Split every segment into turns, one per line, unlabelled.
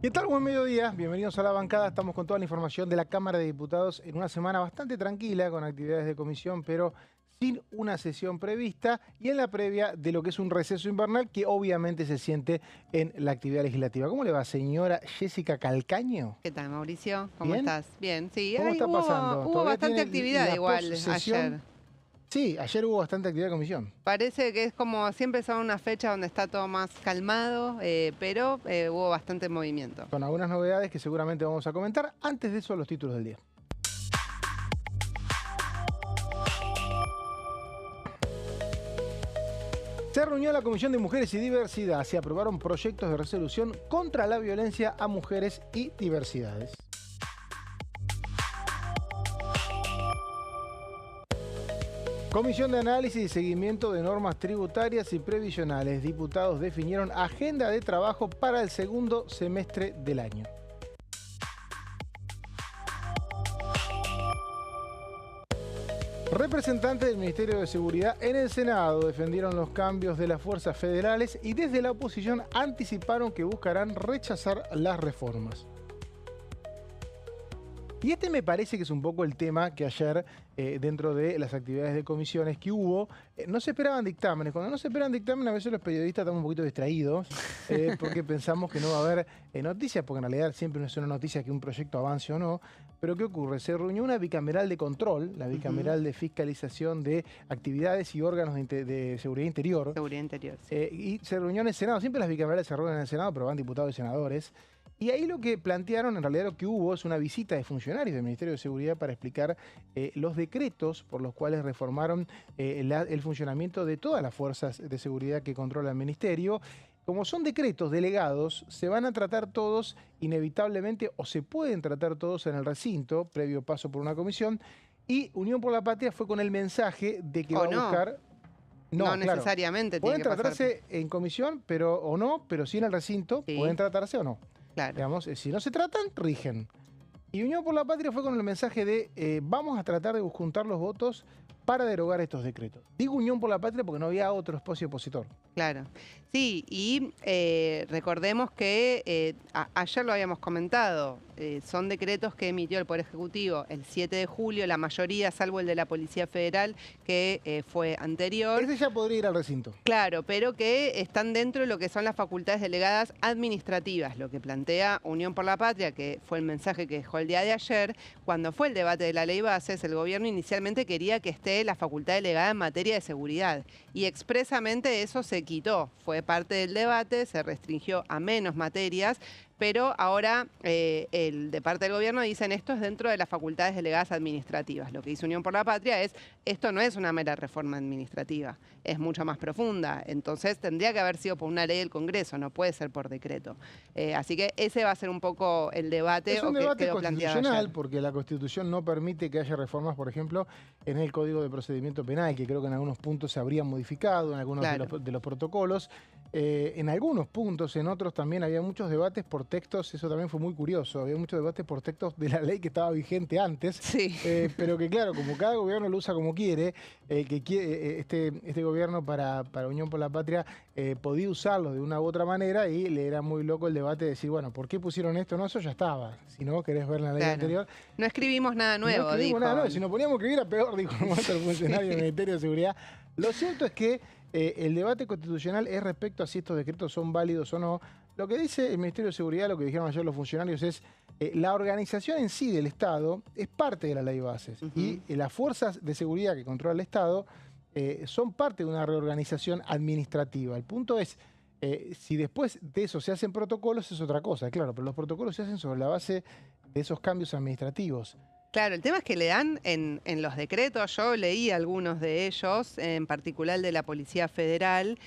¿Qué tal? Buen mediodía. Bienvenidos a La Bancada. Estamos con toda la información de la Cámara de Diputados en una semana bastante tranquila, con actividades de comisión, pero sin una sesión prevista y en la previa de lo que es un receso invernal que obviamente se siente en la actividad legislativa. ¿Cómo le va, señora Jessica Calcaño?
¿Qué tal, Mauricio? ¿Cómo
¿Bien?
estás? Bien, sí.
¿Cómo está pasando?
Hubo
¿Todavía
bastante
tiene
actividad
la
igual
postsesión?
ayer.
Sí, ayer hubo bastante actividad de comisión.
Parece que es como siempre son una fecha donde está todo más calmado, pero hubo bastante movimiento.
Con algunas novedades que seguramente vamos a comentar. Antes de eso, los títulos del día. Se reunió la Comisión de Mujeres y Diversidad. Se aprobaron proyectos de resolución contra la violencia a mujeres y diversidades. Comisión de Análisis y Seguimiento de Normas Tributarias y Previsionales. Diputados definieron agenda de trabajo para el segundo semestre del año. Representantes del Ministerio de Seguridad en el Senado defendieron los cambios de las fuerzas federales y desde la oposición anticiparon que buscarán rechazar las reformas. Y este me parece que es un poco el tema que ayer, dentro de las actividades de comisiones que hubo, no se esperaban dictámenes. Cuando no se esperan dictámenes, a veces los periodistas estamos un poquito distraídos, porque pensamos que no va a haber noticias, porque en realidad siempre no es una noticia que un proyecto avance o no. Pero ¿qué ocurre? Se reunió una bicameral de control, la bicameral de fiscalización de actividades y órganos de seguridad interior.
Seguridad interior, sí.
Y se reunió en el Senado. Siempre las bicamerales se reúnen en el Senado, pero van diputados y senadores. Y ahí lo que plantearon, en realidad lo que hubo es una visita de funcionarios del Ministerio de Seguridad para explicar los decretos por los cuales reformaron el funcionamiento de todas las fuerzas de seguridad que controla el Ministerio. Como son decretos delegados, se van a tratar todos inevitablemente o se pueden tratar todos en el recinto, previo paso por una comisión. Y Unión por la Patria fue con el mensaje de que va a buscar...
No
claro,
necesariamente tiene
pueden
que pasar
tratarse en comisión, pero sí en el recinto,
Sí.
pueden tratarse o no.
Claro.
Digamos, si no se tratan, rigen. Y Unión por la Patria fue con el mensaje de vamos a tratar de juntar los votos para derogar estos decretos. Digo Unión por la Patria porque no había otro espacio opositor.
Claro. Sí, y recordemos que ayer lo habíamos comentado, son decretos que emitió el Poder Ejecutivo el 7 de julio, la mayoría, salvo el de la Policía Federal, que fue anterior.
Ese ya podría ir al recinto.
Claro, pero que están dentro de lo que son las facultades delegadas administrativas, lo que plantea Unión por la Patria, que fue el mensaje que dejó el día de ayer. Cuando fue el debate de la ley bases, el gobierno inicialmente quería que esté la facultad delegada en materia de seguridad y expresamente eso se quitó. Fue parte del debate, se restringió a menos materias, pero ahora de parte del gobierno dicen esto es dentro de las facultades delegadas administrativas. Lo que hizo Unión por la Patria es, esto no es una mera reforma administrativa, es mucho más profunda. Entonces tendría que haber sido por una ley del Congreso, no puede ser por decreto. Así que ese va a ser un poco el debate.
Es un debate
quedó planteado
constitucional
ayer.
porque la Constitución no permite que haya reformas, por ejemplo, en el Código de Procedimiento Penal, que creo que en algunos puntos se habrían modificado, en algunos de los protocolos. En algunos puntos, en otros también había muchos debates por textos, eso también fue muy curioso, había muchos debates por textos de la ley que estaba vigente antes,
Sí.
pero que claro, como cada gobierno lo usa como quiere, este gobierno para Unión por la Patria podía usarlo de una u otra manera y le era muy loco el debate de decir, bueno, ¿por qué pusieron esto? No, eso ya estaba, si no querés ver la ley anterior.
No escribimos nada nuevo,
No escribimos
dijo.
nada nuevo, si nos poníamos a escribir era peor, dijo un funcionario del Ministerio de Seguridad. Lo cierto es que el debate constitucional es respecto a si estos decretos son válidos o no. Lo que dice el Ministerio de Seguridad, lo que dijeron ayer los funcionarios es la organización en sí del Estado es parte de la ley bases y las fuerzas de seguridad que controla el Estado son parte de una reorganización administrativa. El punto es, si después de eso se hacen protocolos es otra cosa, claro, pero los protocolos se hacen sobre la base de esos cambios administrativos.
Claro, el tema es que le dan en los decretos, yo leí algunos de ellos, en particular de la Policía Federal,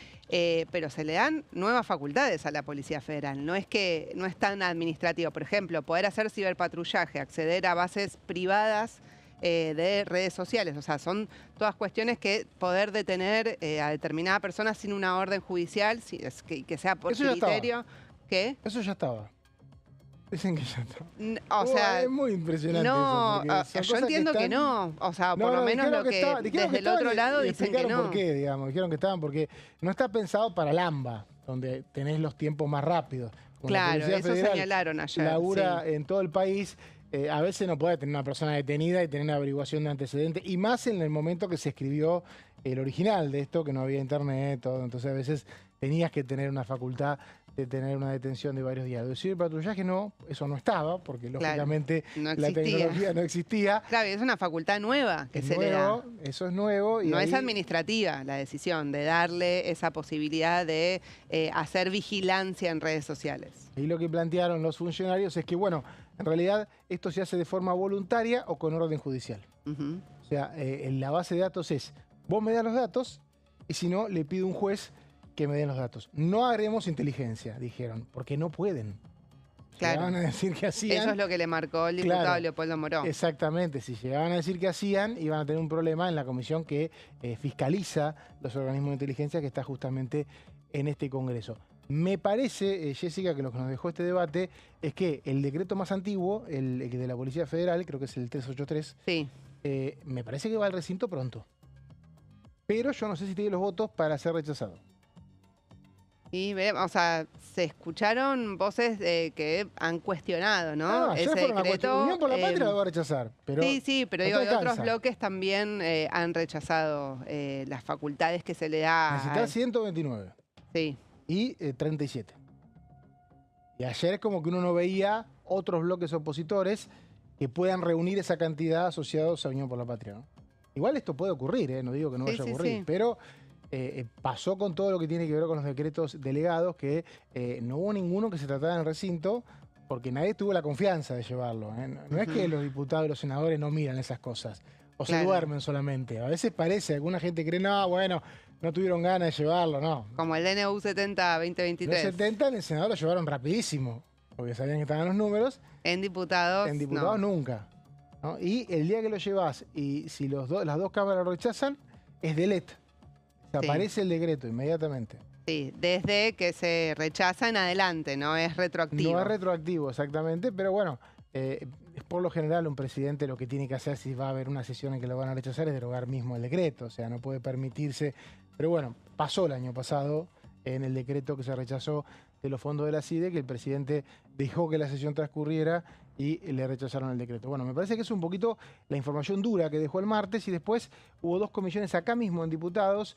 pero se le dan nuevas facultades a la Policía Federal. No es que no es tan administrativo. Por ejemplo, poder hacer ciberpatrullaje, acceder a bases privadas de redes sociales. O sea, son todas cuestiones que poder detener a determinada persona sin una orden judicial, que sea por criterio. ¿Qué?
Eso ya estaba. Dicen que ya está.
O sea,
es muy impresionante
no,
eso.
yo entiendo que no. O sea, por lo menos lo que desde el otro lado dicen que no.
¿Por qué, digamos? Dijeron que estaban porque no está pensado para el AMBA, donde tenés los tiempos más rápidos. Como la
Claro,
Policía
eso
Federal
señalaron ayer.
labura
Sí.
en todo el país, a veces no puede tener una persona detenida y tener una averiguación de antecedentes, y más en el momento que se escribió el original de esto, que no había internet, todo. Entonces a veces tenías que tener una facultad de tener una detención de varios días. Decir patrullaje no, eso no estaba, porque
Claro,
lógicamente
no
la
existía.
tecnología no existía.
Claro, y es una facultad nueva que
Es
se le da.
nuevo, eso es nuevo. Y
No es
ahí,
administrativa la decisión de darle esa posibilidad de hacer vigilancia en redes sociales.
ahí lo que plantearon los funcionarios es que, bueno, en realidad esto se hace de forma voluntaria o con orden judicial.
Ujú.
O sea, en la base de datos es, vos me das los datos y si no, le pido a un juez que me den los datos. No haremos inteligencia, dijeron, porque no pueden.
Claro.
Llegaban a decir que hacían.
Eso es lo que le marcó el diputado
Claro.
Leopoldo Moró.
Exactamente, si llegaban a decir que hacían, iban a tener un problema en la comisión que fiscaliza los organismos de inteligencia que está justamente en este Congreso. Me parece, Jessica, que lo que nos dejó este debate es que el decreto más antiguo, el de la Policía Federal, creo que es el 383,
Sí.
me parece que va al recinto pronto. Pero yo no sé si tiene los votos para ser rechazado.
Y veremos, o sea, se escucharon voces que han cuestionado, ¿no?
Ayer
Ese
fueron a
decreto.
Unión por la Patria lo va a rechazar. Pero
Sí, pero
no
digo,
te
de otros
alcanza.
bloques también han rechazado las facultades que se le da.
Necesitas 129
Sí,
y 37. Y ayer es como que uno no veía otros bloques opositores que puedan reunir esa cantidad asociados a Unión por la Patria, ¿no? Igual esto puede ocurrir, no digo que no
Sí,
vaya a
sí,
ocurrir,
sí.
pero pasó con todo lo que tiene que ver con los decretos delegados, que no hubo ninguno que se tratara en el recinto porque nadie tuvo la confianza de llevarlo. No es que los diputados y los senadores no miran esas cosas o se
Claro.
duermen solamente. A veces parece, alguna gente cree, no, bueno, no tuvieron ganas de llevarlo, no.
como el DNU 70
Los
2023.
70 en el Senado lo llevaron rapidísimo, porque sabían que estaban los números.
En diputados.
En diputados
no.
nunca, ¿no? Y el día que lo llevas y si las dos cámaras lo rechazan, es delete. Desaparece el decreto inmediatamente.
Sí, desde que se rechaza en adelante, no es retroactivo.
No es retroactivo, exactamente, pero bueno, por lo general un presidente lo que tiene que hacer si va a haber una sesión en que lo van a rechazar es derogar mismo el decreto, o sea, no puede permitirse. Pero bueno, pasó el año pasado en el decreto que se rechazó de los fondos de la CIDE, que el presidente dejó que la sesión transcurriera y le rechazaron el decreto. Bueno, me parece que es un poquito la información dura que dejó el martes, y después hubo dos comisiones acá mismo en diputados.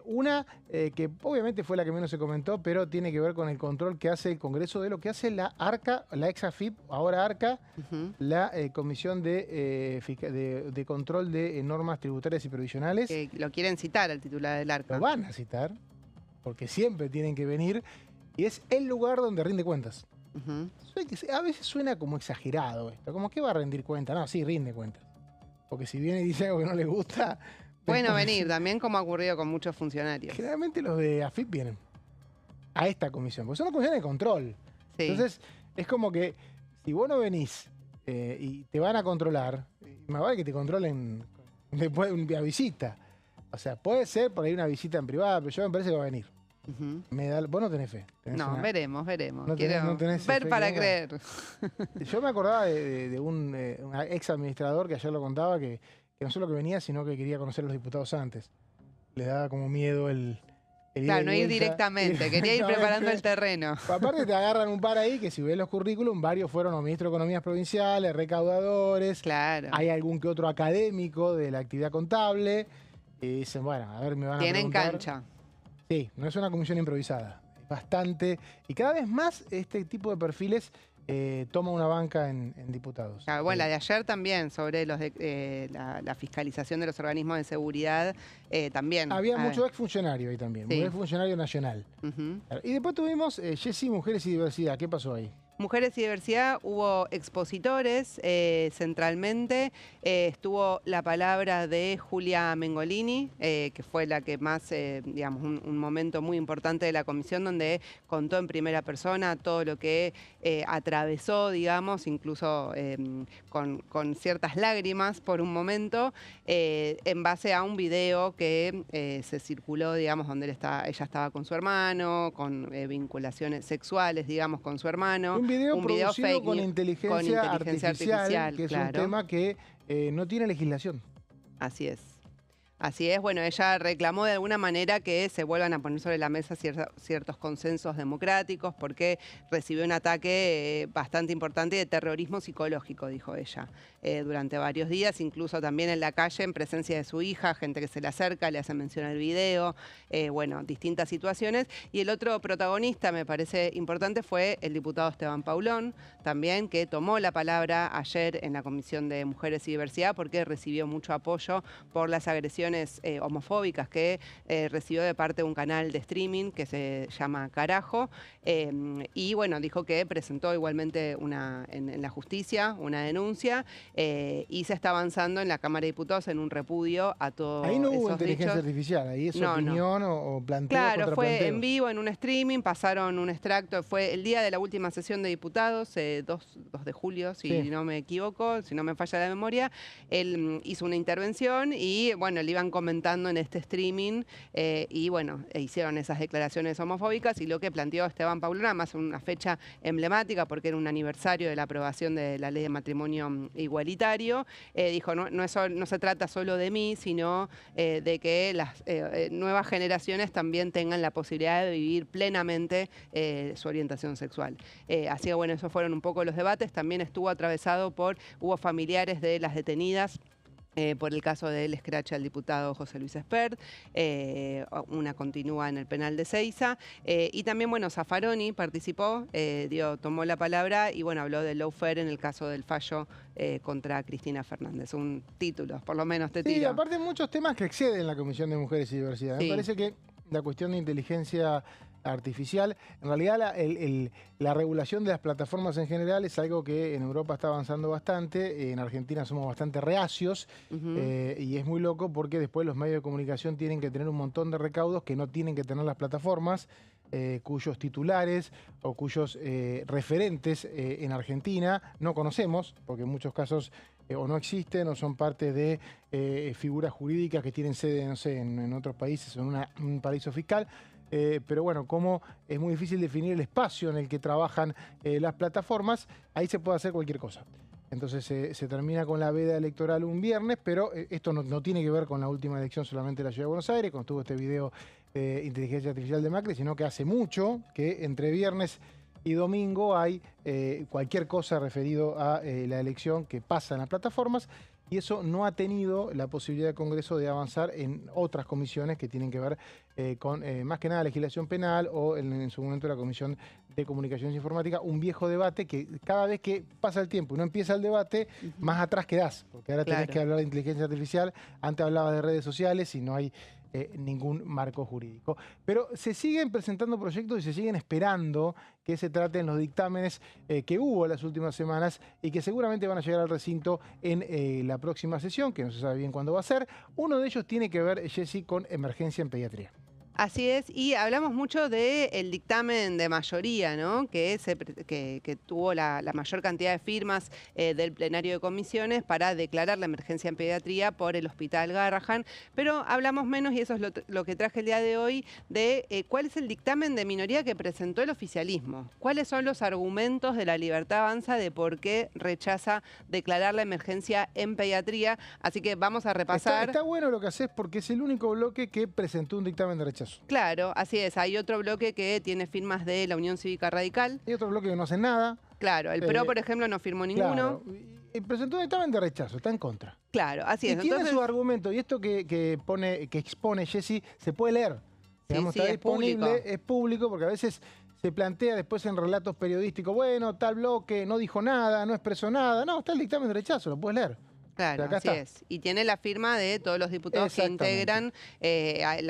Una que obviamente fue la que menos se comentó, pero tiene que ver con el control que hace el Congreso de lo que hace la ARCA, la ex AFIP, ahora ARCA,
Ujú.
la Comisión de Control de Normas Tributarias y Provisionales.
Que lo quieren citar al titular del
Lo
arca.
van a citar, porque siempre tienen que venir, y es el lugar donde rinde cuentas.
Ujú.
A veces suena como exagerado esto, como que va a rendir cuenta. No, sí, rinde cuentas. Porque si viene y dice algo que no le gusta...
Bueno,
después-
venir también, como ha ocurrido con muchos funcionarios.
Generalmente los de AFIP vienen a esta comisión, porque son las comisiones de control.
Sí.
Entonces, es como que si vos no venís y te van a controlar, más vale que te controlen después de una visita. O sea, puede ser por ahí una visita en privada, pero yo me parece que va a venir.
Ujú.
Vos no tenés fe. Tenés
No,
una-
veremos.
No
Quiero
no tenés
ver
fe
para
que venga.
creer.
Yo me acordaba de un ex administrador que ayer lo contaba, que no solo que venía, sino que quería conocer a los diputados antes. Le daba como miedo el ida
Claro,
y
no ir
vuelta.
directamente, quería ir preparando el terreno.
Aparte te agarran un par ahí que si ves los currículum, varios fueron o ministros de Economías provinciales, recaudadores,
Claro.
hay algún que otro académico de la actividad contable, y dicen, bueno, a ver, me van a
Tienen
preguntar.
cancha.
Sí, no es una comisión improvisada, es bastante, y cada vez más este tipo de perfiles toma una banca en diputados.
Claro, bueno, la de ayer también, sobre la fiscalización de los organismos de seguridad, también.
Había
A ver.
mucho exfuncionario ahí también,
Sí.
muy exfuncionario nacional.
Ujú.
Y después tuvimos Jessy, Mujeres y Diversidad. ¿Qué pasó ahí?
Mujeres y Diversidad, hubo expositores centralmente. Estuvo la palabra de Julia Mengolini, que fue la que más, digamos, un momento muy importante de la comisión, donde contó en primera persona todo lo que atravesó, digamos, incluso con ciertas lágrimas por un momento, en base a un video que se circuló, digamos, donde ella estaba con su hermano, con vinculaciones sexuales, digamos, con su hermano.
Un video producido
fake
con
news,
inteligencia artificial, que es
claro.
un tema que no tiene legislación.
Así es. Así es, bueno, ella reclamó de alguna manera que se vuelvan a poner sobre la mesa ciertos consensos democráticos porque recibió un ataque bastante importante de terrorismo psicológico, dijo ella, durante varios días, incluso también en la calle en presencia de su hija, gente que se le acerca, le hace mención al video, bueno, distintas situaciones. Y el otro protagonista, me parece importante, fue el diputado Esteban Paulón, también, que tomó la palabra ayer en la Comisión de Mujeres y Diversidad porque recibió mucho apoyo por las agresiones homofóbicas que recibió de parte de un canal de streaming que se llama Carajo, y bueno, dijo que presentó igualmente en la justicia una denuncia, y se está avanzando en la Cámara de Diputados en un repudio a todos
Ahí no hubo
esos
inteligencia
dichos.
artificial, ahí es
No,
opinión o planteo
claro,
contra
fue
planteo.
en vivo, en un streaming, pasaron un extracto, fue el día de la última sesión de diputados, 2 de julio, si
Sí.
no me equivoco, si no me falla la memoria. Él hizo una intervención y, bueno, le iban comentando en este streaming, y, bueno, hicieron esas declaraciones homofóbicas, y lo que planteó Esteban Paulón, además una fecha emblemática porque era un aniversario de la aprobación de la ley de matrimonio igualitario, dijo, no se trata solo de mí, sino de que las nuevas generaciones también tengan la posibilidad de vivir plenamente su orientación sexual. Así que bueno, esos fueron un poco los debates. También estuvo atravesado hubo familiares de las detenidas por el caso del escrache al diputado José Luis Espert, una continúa en el penal de Seiza, y también, bueno, Zaffaroni participó, tomó la palabra y, bueno, habló del lawfare en el caso del fallo contra Cristina Fernández. Un título, por lo menos te tiro.
Sí, aparte muchos temas que exceden la Comisión de Mujeres y Diversidad.
Sí.
Me parece que la cuestión de inteligencia artificial, en realidad la regulación de las plataformas en general es algo que en Europa está avanzando bastante, en Argentina somos bastante reacios, y es muy loco porque después los medios de comunicación tienen que tener un montón de recaudos que no tienen que tener las plataformas, cuyos titulares o cuyos referentes en Argentina no conocemos, porque en muchos casos o no existen o son parte de figuras jurídicas que tienen sede, no sé, en otros países o en un paraíso fiscal. Pero bueno, como es muy difícil definir el espacio en el que trabajan las plataformas, ahí se puede hacer cualquier cosa. Entonces se termina con la veda electoral un viernes, pero esto no tiene que ver con la última elección solamente de la Ciudad de Buenos Aires, cuando estuvo este video de inteligencia artificial de Macri, sino que hace mucho que entre viernes y domingo hay cualquier cosa referido a la elección que pasa en las plataformas, y eso no ha tenido la posibilidad del Congreso de avanzar en otras comisiones que tienen que ver con más que nada legislación penal o en su momento la Comisión de Comunicaciones Informática, un viejo debate que cada vez que pasa el tiempo y no empieza el debate, más atrás quedás, porque ahora tenés que hablar de inteligencia artificial, antes hablabas de redes sociales y no hay ningún marco jurídico. Pero se siguen presentando proyectos y se siguen esperando que se traten los dictámenes que hubo en las últimas semanas y que seguramente van a llegar al recinto en la próxima sesión, que no se sabe bien cuándo va a ser. Uno de ellos tiene que ver, Jessy, con emergencia en pediatría.
Así es, y hablamos mucho del dictamen de mayoría, ¿no? que tuvo la mayor cantidad de firmas del plenario de comisiones para declarar la emergencia en pediatría por el Hospital Garrahan, pero hablamos menos, y eso es lo que traje el día de hoy, de cuál es el dictamen de minoría que presentó el oficialismo. ¿Cuáles son los argumentos de la Libertad Avanza de por qué rechaza declarar la emergencia en pediatría? Así que vamos a repasar.
Está bueno lo que haces porque es el único bloque que presentó un dictamen de rechazo.
Claro, así es. Hay otro bloque que tiene firmas de la Unión Cívica Radical.
Hay otro bloque que no hace nada.
Claro, el PRO, por ejemplo, no firmó ninguno.
Claro, y presentó un dictamen de rechazo, está en contra.
Claro, así es.
Y tiene su argumento, y esto que expone Jessy, se puede leer. Digamos,
sí,
está
es
disponible,
público.
es público, porque a veces se plantea después en relatos periodísticos, bueno, tal bloque no dijo nada, no expresó nada. No, está el dictamen de rechazo, lo puedes leer.
Claro,
acá
así
está.
es. Y tiene la firma de todos los diputados que integran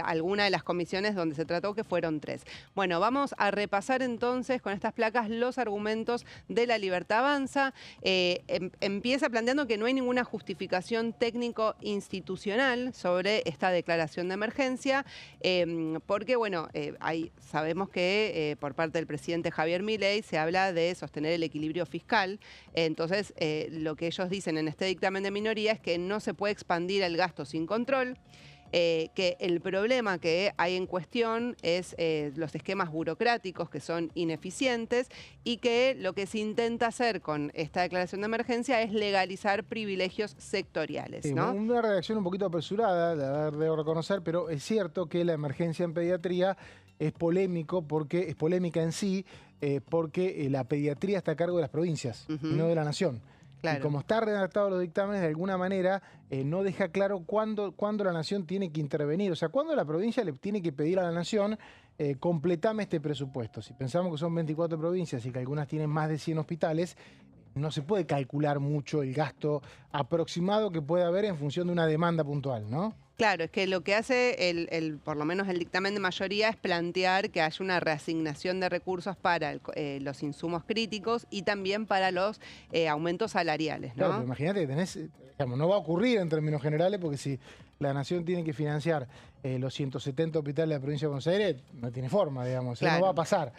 alguna de las comisiones donde se trató, que fueron 3. Bueno, vamos a repasar entonces con estas placas los argumentos de la Libertad Avanza. Empieza planteando que no hay ninguna justificación técnico-institucional sobre esta declaración de emergencia, porque, bueno, sabemos que por parte del presidente Javier Milei se habla de sostener el equilibrio fiscal. Entonces, lo que ellos dicen en este dictamen de minoría es que no se puede expandir el gasto sin control. que el problema que hay en cuestión es los esquemas burocráticos que son ineficientes y que lo que se intenta hacer con esta declaración de emergencia es legalizar privilegios sectoriales,
Sí,
¿no?
una redacción un poquito apresurada, debo reconocer, pero es cierto que la emergencia en pediatría es polémica en sí, porque la pediatría está a cargo de las provincias y no de la nación.
Claro.
Y como está redactado los dictámenes, de alguna manera no deja claro cuándo la nación tiene que intervenir. O sea, cuándo la provincia le tiene que pedir a la nación, completame este presupuesto. Si pensamos que son 24 provincias y que algunas tienen más de 100 hospitales, no se puede calcular mucho el gasto aproximado que puede haber en función de una demanda puntual, ¿no?
Claro, es que lo que hace por lo menos el dictamen de mayoría es plantear que haya una reasignación de recursos para los insumos críticos y también para los aumentos salariales, ¿no?
Claro, pero imagínate que tenés, digamos, no va a ocurrir en términos generales, porque si la nación tiene que financiar los 170 hospitales de la provincia de Buenos Aires, no tiene forma, digamos, eso no va a pasar.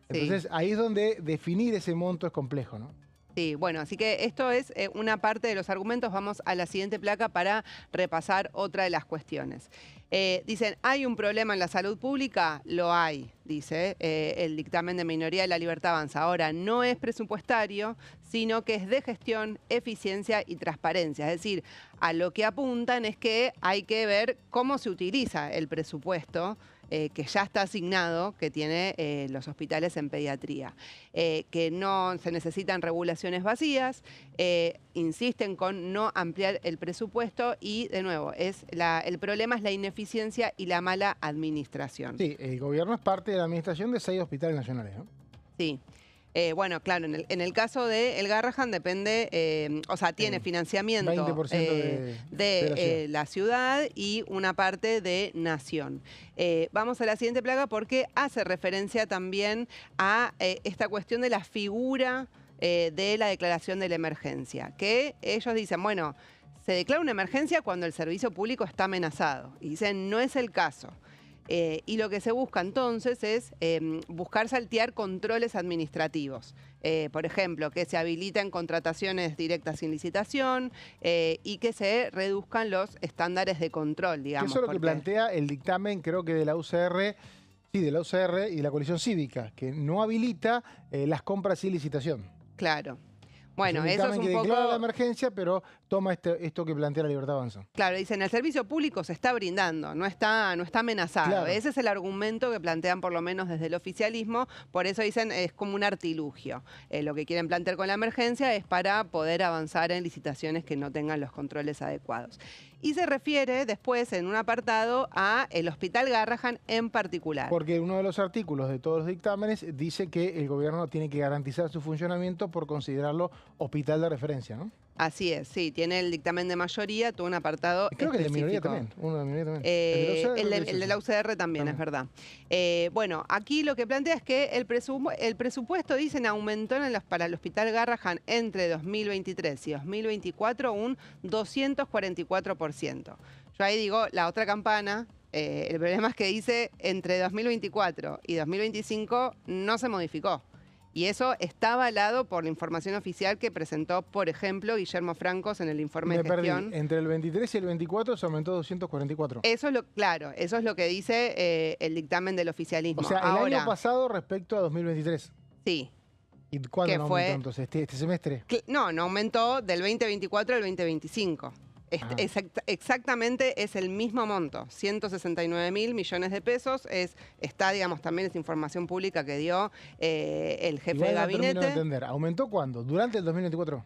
Entonces, ahí es donde definir ese monto es complejo, ¿no?
Sí, bueno, así que esto es una parte de los argumentos. Vamos a la siguiente placa para repasar otra de las cuestiones. Dicen, ¿hay un problema en la salud pública? Lo hay, dice el dictamen de minoría de La Libertad Avanza. Ahora, no es presupuestario, sino que es de gestión, eficiencia y transparencia. Es decir, a lo que apuntan es que hay que ver cómo se utiliza el presupuesto que ya está asignado, que tiene los hospitales en pediatría, que no se necesitan regulaciones vacías, insisten con no ampliar el presupuesto y, de nuevo, el problema es la ineficiencia y la mala administración.
Sí, el gobierno es parte de la administración de 6 hospitales nacionales, ¿no?
Sí. Bueno, claro, en el caso de El Garrahan depende, o sea, tiene financiamiento
20%
de la ciudad y una parte de Nación. Vamos a la siguiente placa porque hace referencia también a esta cuestión de la figura de la declaración de la emergencia, que ellos dicen, bueno, se declara una emergencia cuando el servicio público está amenazado. Y dicen, no es el caso. Y lo que se busca entonces es buscar saltear controles administrativos. Por ejemplo, que se habiliten contrataciones directas sin licitación y que se reduzcan los estándares de control, digamos.
Eso es lo que plantea el dictamen, creo que de la UCR, sí, de la UCR y la coalición cívica, que no habilita las compras sin licitación.
Claro. Bueno,
es un
eso es un
que
poco...
declara la emergencia, pero toma esto que plantea La Libertad Avanza.
Claro, dicen, el servicio público se está brindando, no está amenazado.
Claro.
Ese es el argumento que plantean por lo menos desde el oficialismo, por eso dicen es como un artilugio. Lo que quieren plantear con la emergencia es para poder avanzar en licitaciones que no tengan los controles adecuados. Y se refiere después en un apartado a el Hospital Garrahan en particular.
Porque uno de los artículos de todos los dictámenes dice que el gobierno tiene que garantizar su funcionamiento por considerarlo hospital de referencia, ¿no?
Así es, sí, tiene el dictamen de mayoría, tuvo un apartado
creo que el de minoría también, uno de minoría también.
El de la UCR también, es verdad. Bueno, aquí lo que plantea es que el presupuesto, dicen, aumentó para el Hospital Garrahan entre 2023 y 2024 un 244%. Yo ahí digo, la otra campana, el problema es que dice entre 2024 y 2025 no se modificó. Y eso está avalado por la información oficial que presentó, por ejemplo, Guillermo Francos en el informe de gestión.
Perdí. Entre el 23 y el 24 se aumentó 244.
Eso es claro, eso es lo que dice el dictamen del oficialismo.
O sea, el año pasado respecto a 2023.
Sí.
¿Y cuándo no aumentó entonces? ¿Este semestre?
No aumentó del 2024 al 2025. Exactamente es el mismo monto, 169.000 millones de pesos. Está, digamos, también es información pública que dio el jefe de gabinete.
No termino de entender. ¿Aumentó cuándo? ¿Durante el 2024?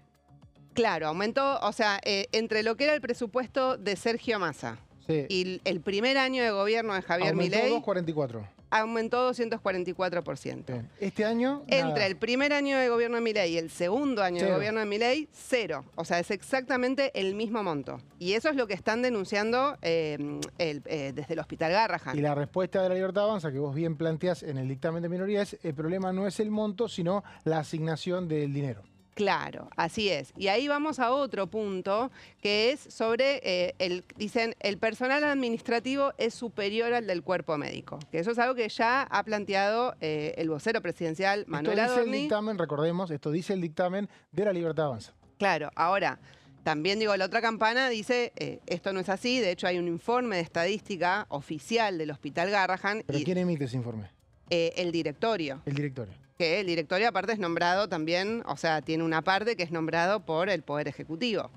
Claro, aumentó, o sea, entre lo que era el presupuesto de Sergio Massa y el primer año de gobierno de Javier Milei.
Aumentó 244.
Aumentó 244%.
Bien. Este año,
entre el primer año de gobierno de Milei y el segundo año de gobierno de Milei, 0. O sea, es exactamente el mismo monto. Y eso es lo que están denunciando desde el Hospital Garrahan.
Y la respuesta de La Libertad Avanza, que vos bien planteás en el dictamen de minoría, es el problema no es el monto, sino la asignación del dinero.
Claro, así es. Y ahí vamos a otro punto, que es sobre, dicen, el personal administrativo es superior al del cuerpo médico. Que eso es algo que ya ha planteado el vocero presidencial, Manuel Adorni.
Esto dice el dictamen, recordemos, esto dice el dictamen de La Libertad Avanza.
Claro, ahora, también digo, la otra campana dice, esto no es así. De hecho, hay un informe de estadística oficial del Hospital Garrahan.
¿Pero quién emite ese informe?
El directorio.
El directorio.
Que el directorio aparte es nombrado también, o sea, tiene una parte que es nombrado por el Poder Ejecutivo.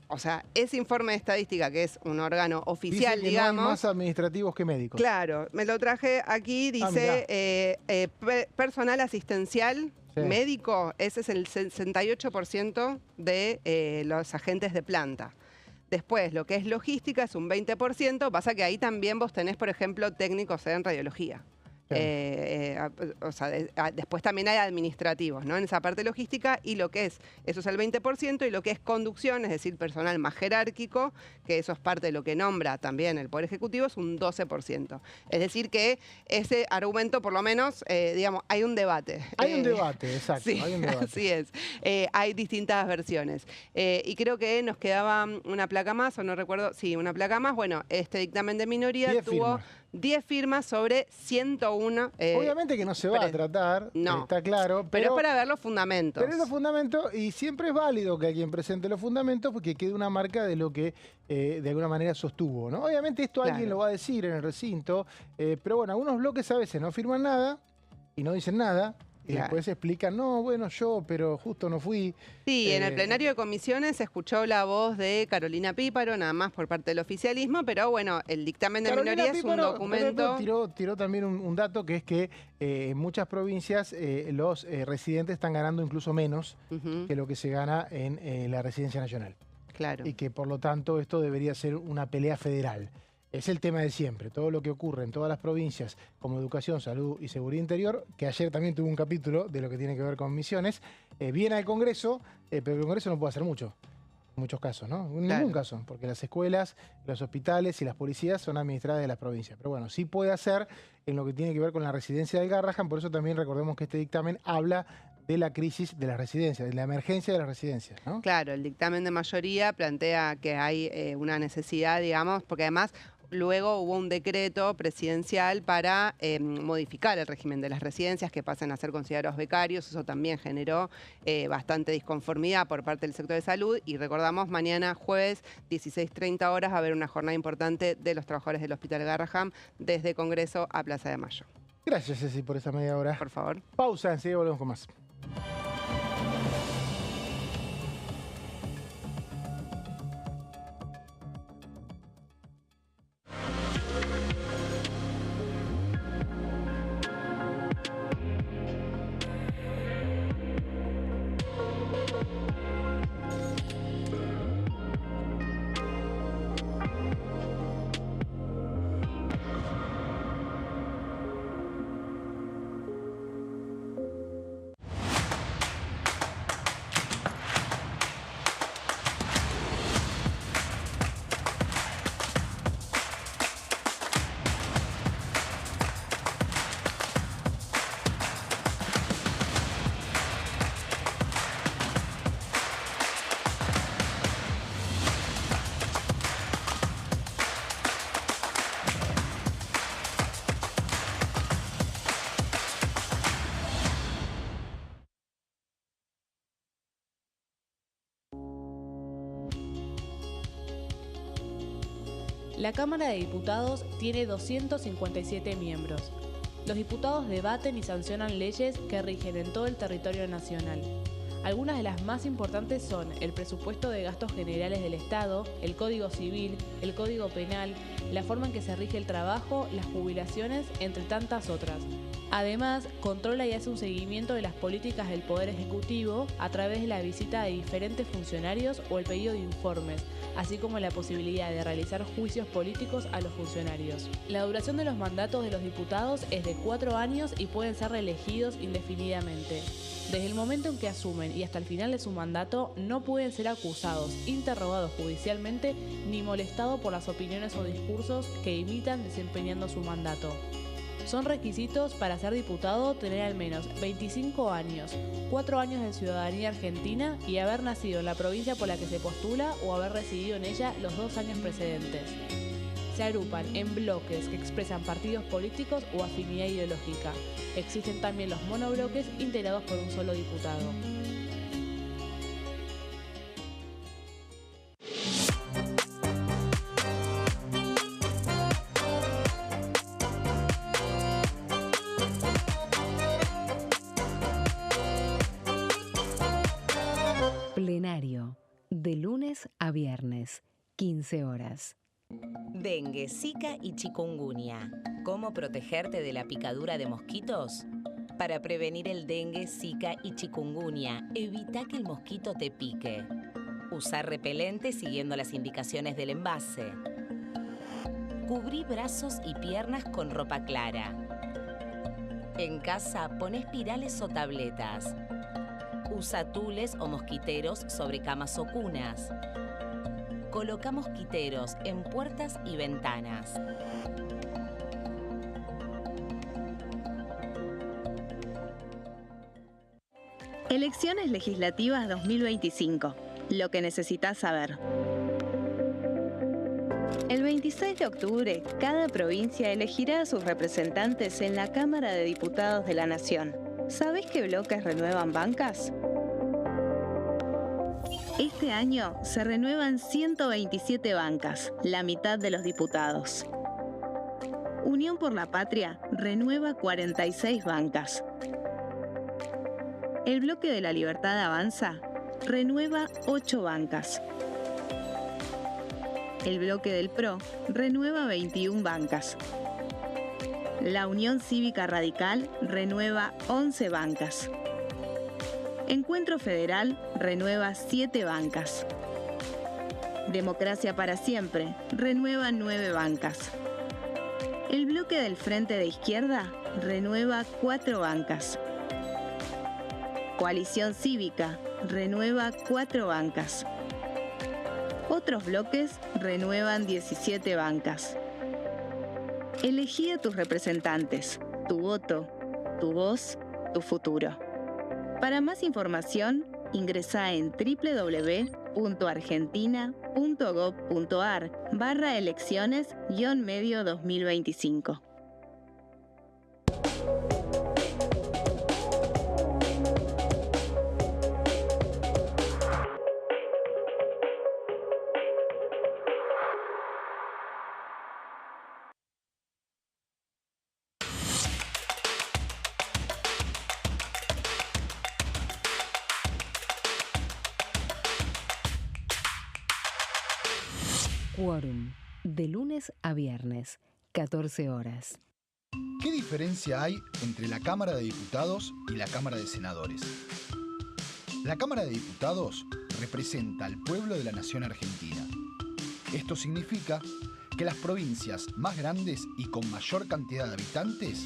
O sea, ese informe de estadística, que es un órgano oficial,
dice que
digamos...
no hay más administrativos que médicos.
Claro, me lo traje aquí, dice personal asistencial médico, ese es el 68% de los agentes de planta. Después, lo que es logística es un 20%, pasa que ahí también vos tenés, por ejemplo, técnicos en radiología. O sea, después también hay administrativos, ¿no? En esa parte logística, y lo que es, eso es el 20%, y lo que es conducción, es decir, personal más jerárquico, que eso es parte de lo que nombra también el Poder Ejecutivo, es un 12%. Es decir que ese argumento, por lo menos, digamos, hay un debate.
Hay un debate, exacto,
Sí,
hay un debate.
así es. Hay distintas versiones. Y creo que nos quedaba una placa más, o no recuerdo, sí, una placa más. Bueno, este dictamen de minoría tuvo 10 firmas sobre 101.
Obviamente que no se va a tratar, está claro.
Pero es para ver los fundamentos.
Pero es los fundamentos, y siempre es válido que alguien presente los fundamentos porque quede una marca de lo que de alguna manera sostuvo, ¿no? Obviamente esto alguien lo va a decir en el recinto, pero bueno, algunos bloques a veces no firman nada y no dicen nada. Y después explican, no, bueno, pero justo no fui.
Sí, en el plenario de comisiones se escuchó la voz de Carolina Píparo, nada más por parte del oficialismo, pero bueno, el dictamen de minoría es un documento...
Tiró también un dato, que es que en muchas provincias los residentes están ganando incluso menos que lo que se gana en la residencia nacional.
Claro.
Y que por lo tanto esto debería ser una pelea federal. Es el tema de siempre, todo lo que ocurre en todas las provincias, como educación, salud y seguridad interior, que ayer también tuvo un capítulo de lo que tiene que ver con misiones, viene al Congreso, pero el Congreso no puede hacer mucho, en muchos casos, ¿no? En ningún caso, porque las escuelas, los hospitales y las policías son administradas de las provincias. Pero bueno, sí puede hacer en lo que tiene que ver con la residencia del Garrahan, por eso también recordemos que este dictamen habla de la crisis de las residencias, de la emergencia de las residencias, ¿no?
Claro, el dictamen de mayoría plantea que hay una necesidad, digamos, porque además... Luego hubo un decreto presidencial para modificar el régimen de las residencias, que pasen a ser considerados becarios. Eso también generó bastante disconformidad por parte del sector de salud. Y recordamos, mañana jueves, 16:30 horas, va a haber una jornada importante de los trabajadores del Hospital Garrahan desde Congreso a Plaza de Mayo.
Gracias, Ceci, por esa media hora.
Por favor.
Pausa, enseguida volvemos con más.
La Cámara de Diputados tiene 257 miembros. Los diputados debaten y sancionan leyes que rigen en todo el territorio nacional. Algunas de las más importantes son el presupuesto de gastos generales del Estado, el Código Civil, el Código Penal, la forma en que se rige el trabajo, las jubilaciones, entre tantas otras. Además, controla y hace un seguimiento de las políticas del Poder Ejecutivo a través de la visita de diferentes funcionarios o el pedido de informes, así como la posibilidad de realizar juicios políticos a los funcionarios. La duración de los mandatos de los diputados es de 4 años y pueden ser reelegidos indefinidamente. Desde el momento en que asumen y hasta el final de su mandato, no pueden ser acusados, interrogados judicialmente, ni molestados por las opiniones o discursos que imitan desempeñando su mandato. Son requisitos para ser diputado tener al menos 25 años, 4 años de ciudadanía argentina y haber nacido en la provincia por la que se postula o haber residido en ella los 2 años precedentes. Se agrupan en bloques que expresan partidos políticos o afinidad ideológica. Existen también los monobloques integrados por un solo diputado.
de lunes a viernes, 15 horas.
Dengue, Zika y chikungunya. ¿Cómo protegerte de la picadura de mosquitos? Para prevenir el dengue, Zika y chikungunya, evita que el mosquito te pique. Usar repelente siguiendo las indicaciones del envase. Cubrí brazos y piernas con ropa clara. En casa, pon espirales o tabletas. Usa tules o mosquiteros sobre camas o cunas. Coloca mosquiteros en puertas y ventanas.
Elecciones legislativas 2025. Lo que necesitas saber. El 26 de octubre, cada provincia elegirá a sus representantes en la Cámara de Diputados de la Nación. ¿Sabés qué bloques renuevan bancas? Este año se renuevan 127 bancas, la mitad de los diputados. Unión por la Patria renueva 46 bancas. El Bloque de la Libertad Avanza renueva 8 bancas. El Bloque del PRO renueva 21 bancas. La Unión Cívica Radical renueva 11 bancas. Encuentro Federal renueva 7 bancas. Democracia para Siempre renueva 9 bancas. El Bloque del Frente de Izquierda renueva 4 bancas. Coalición Cívica renueva 4 bancas. Otros bloques renuevan 17 bancas. Elegí a tus representantes, tu voto, tu voz, tu futuro. Para más información, ingresá en www.argentina.gov.ar/elecciones-medio 2025.
Quórum, de lunes a viernes, 14 horas.
¿Qué diferencia hay entre la Cámara de Diputados y la Cámara de Senadores? La Cámara de Diputados representa al pueblo de la nación argentina. Esto significa que las provincias más grandes y con mayor cantidad de habitantes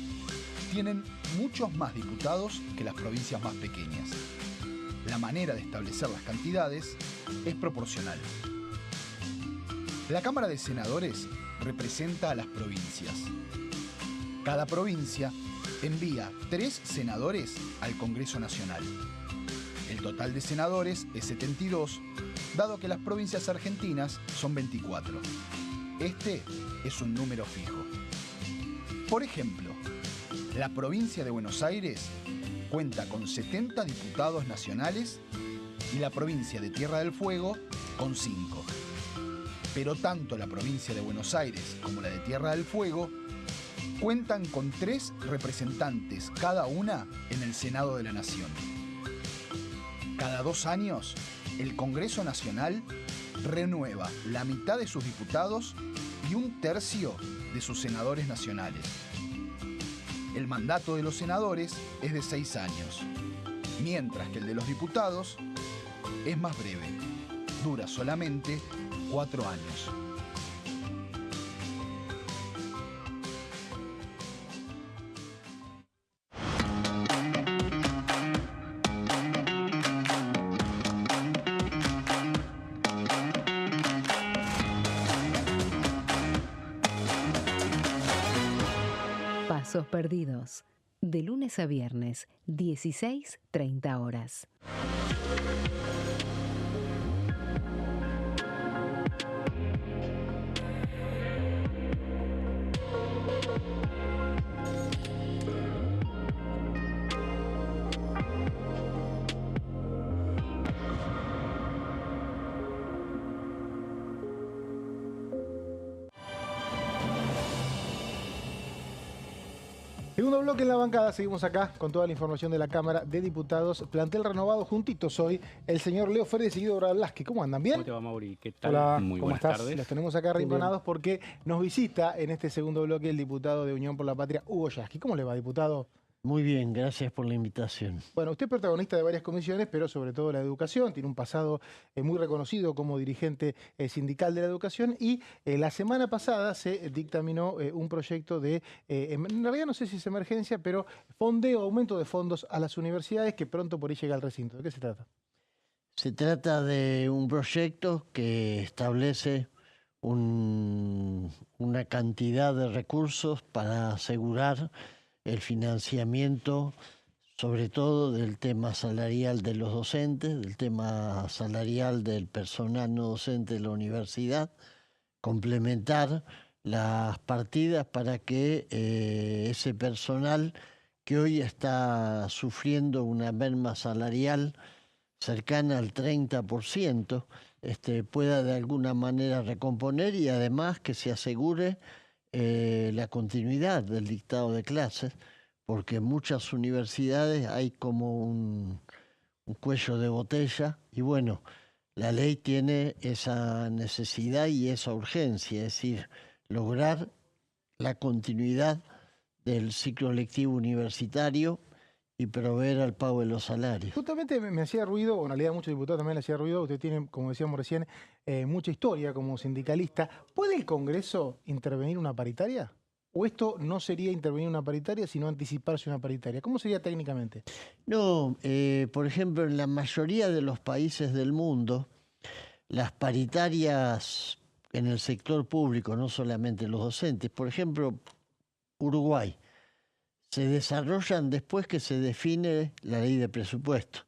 tienen muchos más diputados que las provincias más pequeñas. La manera de establecer las cantidades es proporcional. La Cámara de Senadores representa a las provincias. Cada provincia envía 3 senadores al Congreso Nacional. El total de senadores es 72, dado que las provincias argentinas son 24. Este es un número fijo. Por ejemplo, la provincia de Buenos Aires cuenta con 70 diputados nacionales y la provincia de Tierra del Fuego con 5. Pero tanto la provincia de Buenos Aires como la de Tierra del Fuego cuentan con 3 representantes cada una en el Senado de la Nación. Cada 2 años, el Congreso Nacional renueva la mitad de sus diputados y 1/3 de sus senadores nacionales. El mandato de los senadores es de 6 años, mientras que el de los diputados es más breve, dura solamente 4 años.
Pasos perdidos, de lunes a viernes, 16:30 horas.
Segundo bloque en la bancada, seguimos acá con toda la información de la Cámara de Diputados. Plantel renovado juntitos hoy, el señor Leo Férez y Guido Bradlaski. ¿Cómo andan? ¿Bien?
¿Cómo te va, Mauri? ¿Qué tal?
Hola,
Muy
¿cómo
buenas
estás?
tardes.
Los tenemos acá arrinconados porque nos visita en este segundo bloque el diputado de Unión por la Patria, Hugo Yasky. ¿Cómo le va, diputado?
Muy bien, gracias por la invitación.
Bueno, usted es protagonista de varias comisiones, pero sobre todo la educación. Tiene un pasado muy reconocido como dirigente sindical de la educación y la semana pasada se dictaminó un proyecto de, en realidad no sé si es emergencia, pero fondeo, aumento de fondos a las universidades que pronto por ahí llega al recinto. ¿De qué se trata?
Se trata de un proyecto que establece una cantidad de recursos para asegurar el financiamiento, sobre todo del tema salarial de los docentes, del tema salarial del personal no docente de la universidad, complementar las partidas para que ese personal que hoy está sufriendo una merma salarial cercana al 30%, pueda de alguna manera recomponer y además que se asegure la continuidad del dictado de clases, porque en muchas universidades hay como un cuello de botella y bueno, la ley tiene esa necesidad y esa urgencia, es decir, lograr la continuidad del ciclo lectivo universitario y proveer al pago de los salarios.
Justamente me hacía ruido, o en realidad muchos diputados también le hacía ruido, usted tiene, como decíamos recién, mucha historia como sindicalista. ¿Puede el Congreso intervenir una paritaria? ¿O esto no sería intervenir una paritaria, sino anticiparse una paritaria? ¿Cómo sería técnicamente?
No, por ejemplo, en la mayoría de los países del mundo, las paritarias en el sector público, no solamente los docentes, por ejemplo, Uruguay, se desarrollan después que se define la ley de presupuesto,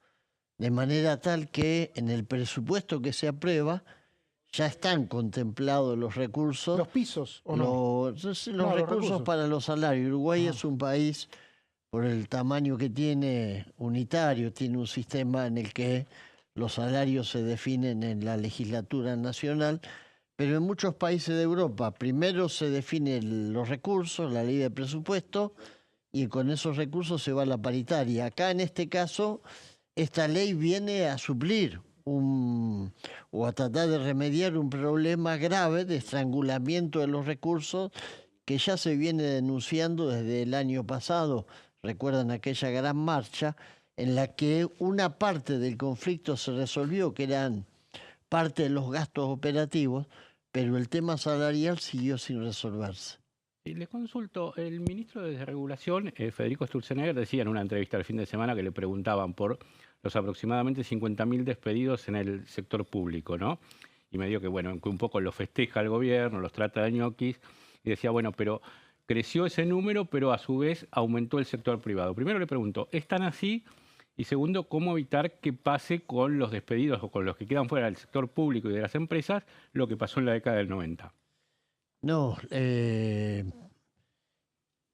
de manera tal que en el presupuesto que se aprueba ya están contemplados los recursos.
¿Los pisos o no?
Los recursos para los salarios. Uruguay es un país, por el tamaño que tiene, unitario, tiene un sistema en el que los salarios se definen en la legislatura nacional, pero en muchos países de Europa primero se definen los recursos, la ley de presupuesto, y con esos recursos se va a la paritaria. Acá, en este caso, esta ley viene a suplir o a tratar de remediar un problema grave de estrangulamiento de los recursos que ya se viene denunciando desde el año pasado. Recuerdan aquella gran marcha en la que una parte del conflicto se resolvió, que eran parte de los gastos operativos, pero el tema salarial siguió sin resolverse.
Y le consulto, el ministro de Regulación, Federico Sturzenegger, decía en una entrevista el fin de semana que le preguntaban por los aproximadamente 50.000 despedidos en el sector público, ¿no? Y me dijo que, bueno, que un poco lo festeja el gobierno, los trata de ñoquis, y decía, bueno, pero creció ese número, pero a su vez aumentó el sector privado. Primero le pregunto, ¿es tan así? Y segundo, ¿cómo evitar que pase con los despedidos o con los que quedan fuera del sector público y de las empresas lo que pasó en la década del 90?
No,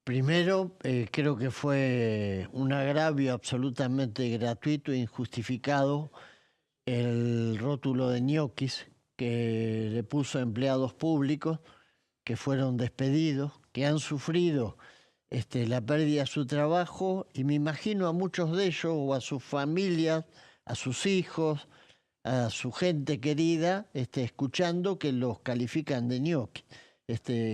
primero creo que fue un agravio absolutamente gratuito e injustificado el rótulo de ñoquis que le puso a empleados públicos que fueron despedidos, que han sufrido la pérdida de su trabajo, y me imagino a muchos de ellos o a sus familias, a sus hijos, a su gente querida, escuchando que los califican de ñoquis.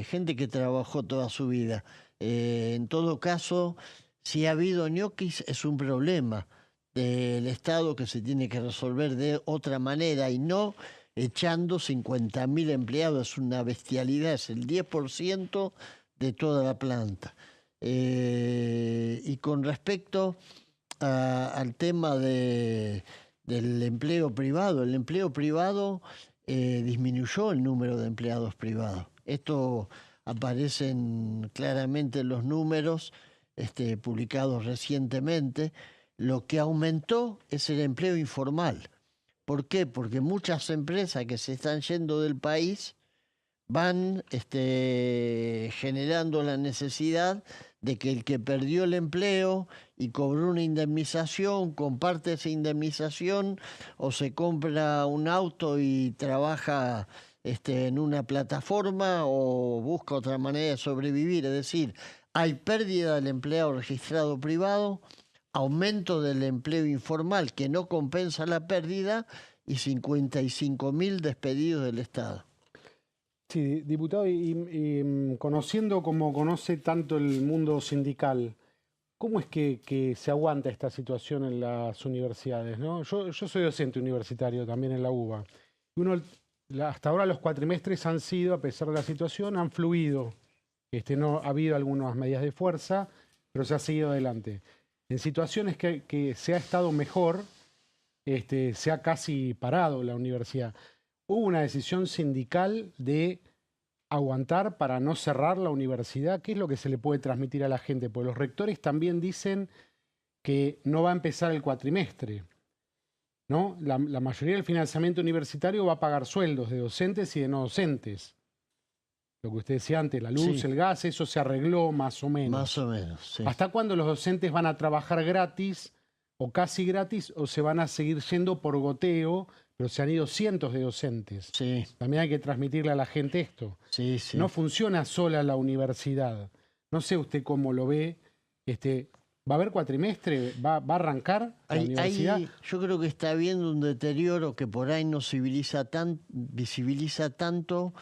Gente que trabajó toda su vida. En todo caso, si ha habido ñoquis, es un problema del Estado que se tiene que resolver de otra manera y no echando 50.000 empleados. Es una bestialidad, es el 10% de toda la planta. Y con respecto al tema del empleo privado, el empleo privado disminuyó el número de empleados privados. Esto aparecen claramente en los números publicados recientemente. Lo que aumentó es el empleo informal. ¿Por qué? Porque muchas empresas que se están yendo del país van generando la necesidad de que el que perdió el empleo y cobró una indemnización, comparte esa indemnización o se compra un auto y trabaja en una plataforma o busca otra manera de sobrevivir. Es decir, Hay pérdida del empleado registrado privado, aumento del empleo informal que no compensa la pérdida y 55.000 despedidos del Estado.
Sí, diputado, y conociendo como conoce tanto el mundo sindical, ¿cómo es que se aguanta esta situación en las universidades, ¿no? Yo soy docente universitario también en la UBA. Hasta ahora los cuatrimestres han sido, a pesar de la situación, han fluido. No ha habido algunas medidas de fuerza, pero se ha seguido adelante. En situaciones que se ha estado mejor, se ha casi parado la universidad. Hubo una decisión sindical de aguantar para no cerrar la universidad. ¿Qué es lo que se le puede transmitir a la gente? Porque los rectores también dicen que no va a empezar el cuatrimestre, ¿no? La mayoría del financiamiento universitario va a pagar sueldos de docentes y de no docentes. Lo que usted decía antes, la luz, el gas, eso se arregló más o menos.
Más o menos, sí.
¿Hasta cuándo los docentes van a trabajar gratis o casi gratis o se van a seguir yendo por goteo? Pero se han ido cientos de docentes.
Sí.
También hay que transmitirle a la gente esto.
Sí, sí.
No funciona sola la universidad. No sé usted cómo lo ve. ¿Va a haber cuatrimestre? ¿Va a arrancar la universidad?
Yo creo que está habiendo un deterioro que por ahí no visibiliza tanto.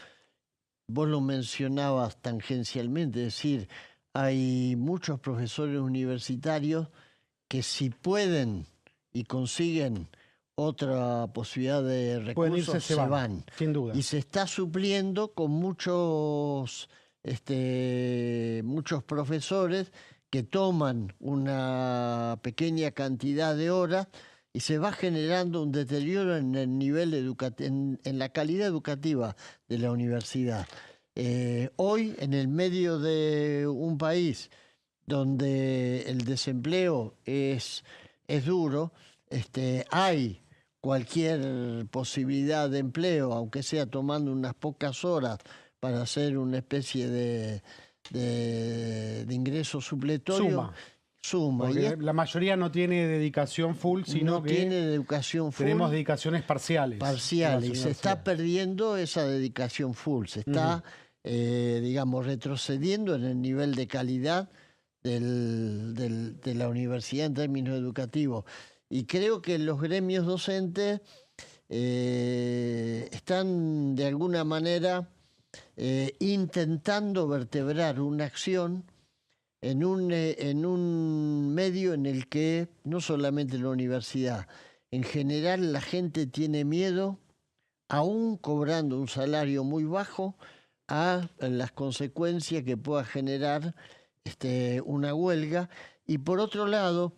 Vos lo mencionabas tangencialmente, es decir, hay muchos profesores universitarios que si pueden y consiguen otra posibilidad de recursos, se van.
Sin duda.
Y se está supliendo con muchos profesores que toman una pequeña cantidad de horas y se va generando un deterioro en el nivel en la calidad educativa de la universidad. Hoy, en el medio de un país donde el desempleo es duro, hay cualquier posibilidad de empleo, aunque sea tomando unas pocas horas para hacer una especie de ingreso supletorio. Suma.
Porque la mayoría no tiene dedicación full, sino
no
que
tiene dedicación full,
tenemos dedicaciones parciales.
Y se está perdiendo esa dedicación full. Se está, digamos, retrocediendo en el nivel de calidad de la universidad en términos educativos. Y creo que los gremios docentes están de alguna manera intentando vertebrar una acción en un medio en el que no solamente la universidad, en general la gente tiene miedo, aún cobrando un salario muy bajo, a las consecuencias que pueda generar una huelga. Y por otro lado,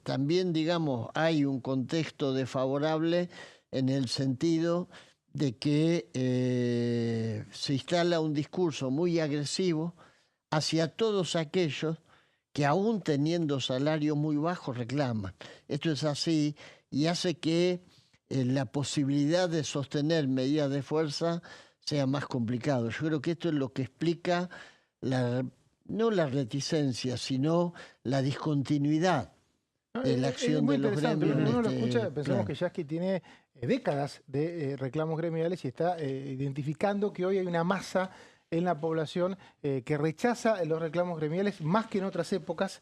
también, digamos, hay un contexto desfavorable en el sentido de que se instala un discurso muy agresivo hacia todos aquellos que aún teniendo salarios muy bajos reclaman. Esto es así y hace que la posibilidad de sostener medidas de fuerza sea más complicado. Yo creo que esto es lo que explica no la reticencia, sino la discontinuidad de la acción de los gremios.
Uno lo escucha, pensamos que Yasky tiene décadas de reclamos gremiales y está identificando que hoy hay una masa en la población que rechaza los reclamos gremiales más que en otras épocas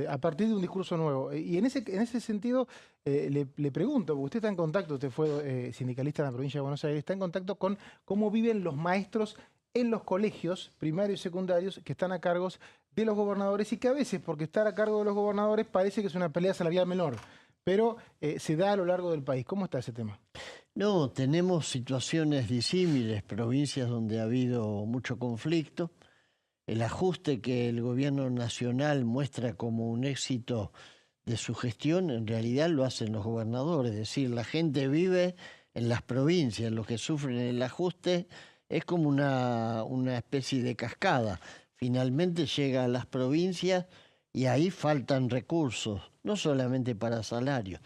a partir de un discurso nuevo. Y en ese sentido le pregunto, porque usted está en contacto, usted fue sindicalista en la provincia de Buenos Aires, está en contacto con cómo viven los maestros en los colegios primarios y secundarios que están a cargo de los gobernadores y que a veces, porque estar a cargo de los gobernadores parece que es una pelea salarial menor, pero se da a lo largo del país. ¿Cómo está ese tema?
No, tenemos situaciones disímiles, provincias donde ha habido mucho conflicto. El ajuste que el gobierno nacional muestra como un éxito de su gestión, en realidad lo hacen los gobernadores. Es decir, la gente vive en las provincias, los que sufren el ajuste es como una especie de cascada. Finalmente llega a las provincias y ahí faltan recursos, no solamente para salarios.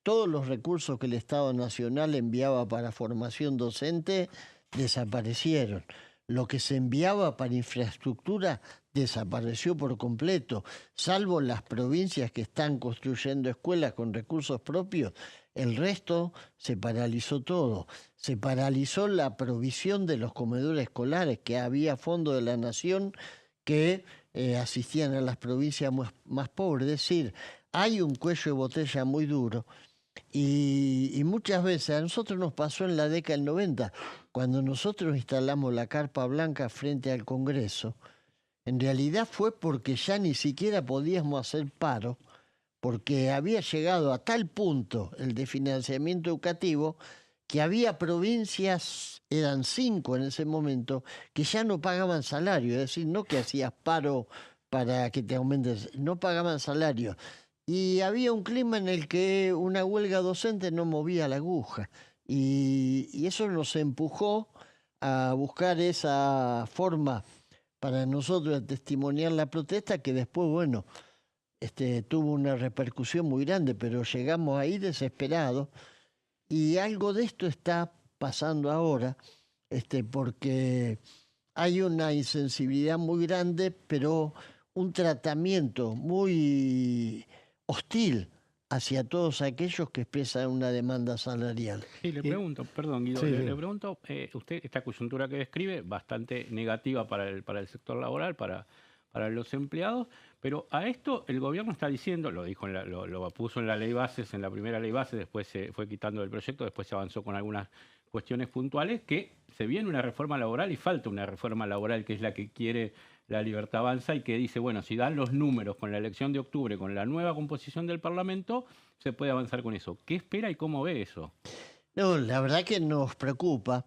Todos los recursos que el Estado Nacional enviaba para formación docente desaparecieron. Lo que se enviaba para infraestructura desapareció por completo, salvo las provincias que están construyendo escuelas con recursos propios. El resto se paralizó todo. Se paralizó la provisión de los comedores escolares, que había fondo de la Nación que asistían a las provincias más pobres. Es decir, hay un cuello de botella muy duro y muchas veces a nosotros nos pasó en la década del 90, cuando nosotros instalamos la carpa blanca frente al Congreso. En realidad fue porque ya ni siquiera podíamos hacer paro, porque había llegado a tal punto el desfinanciamiento educativo que había provincias, eran 5 en ese momento, que ya no pagaban salario, es decir, no que hacías paro para que te aumentes, no pagaban salario. Y había un clima en el que una huelga docente no movía la aguja. Y eso nos empujó a buscar esa forma para nosotros de testimoniar la protesta, que después, bueno, tuvo una repercusión muy grande, pero llegamos ahí desesperados. Y algo de esto está pasando ahora, porque hay una insensibilidad muy grande, pero un tratamiento muy hostil hacia todos aquellos que expresan una demanda salarial.
Sí, le pregunto, perdón Guido, le pregunto, usted, esta coyuntura que describe, bastante negativa para el sector laboral, para los empleados, pero a esto el gobierno está diciendo, lo dijo, lo puso en la ley bases, en la primera ley base, después se fue quitando del proyecto, después se avanzó con algunas cuestiones puntuales, que se viene una reforma laboral y falta una reforma laboral que es la que quiere La Libertad Avanza y que dice, bueno, si dan los números con la elección de octubre, con la nueva composición del Parlamento, se puede avanzar con eso. ¿Qué espera y cómo ve eso?
No, la verdad que nos preocupa,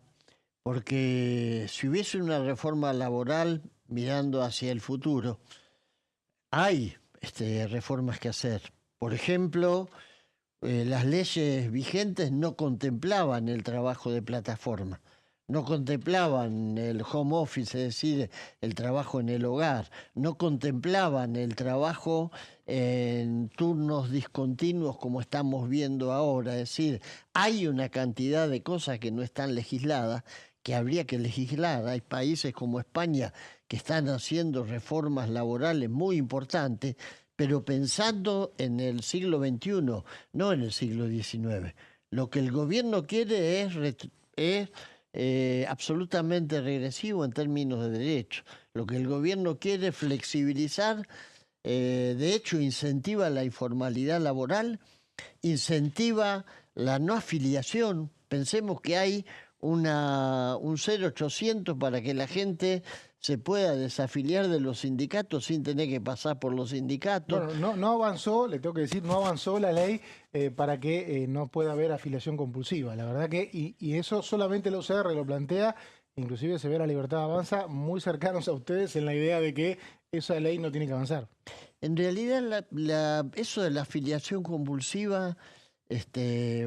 porque si hubiese una reforma laboral mirando hacia el futuro, hay reformas que hacer. Por ejemplo, las leyes vigentes no contemplaban el trabajo de plataforma, no contemplaban el home office, es decir, el trabajo en el hogar, no contemplaban el trabajo en turnos discontinuos como estamos viendo ahora. Es decir, hay una cantidad de cosas que no están legisladas, que habría que legislar. Hay países como España que están haciendo reformas laborales muy importantes, pero pensando en el siglo XXI, no en el siglo XIX. Lo que el gobierno quiere es absolutamente regresivo en términos de derechos. Lo que el gobierno quiere es flexibilizar, de hecho incentiva la informalidad laboral, incentiva la no afiliación. Pensemos que hay un 0800 para que la gente se pueda desafiliar de los sindicatos sin tener que pasar por los sindicatos.
Bueno, no avanzó, le tengo que decir, no avanzó la ley para que no pueda haber afiliación compulsiva. La verdad que, y eso solamente la UCR lo plantea, inclusive se ve La Libertad Avanza muy cercanos a ustedes en la idea de que esa ley no tiene que avanzar.
En realidad, eso de la afiliación compulsiva,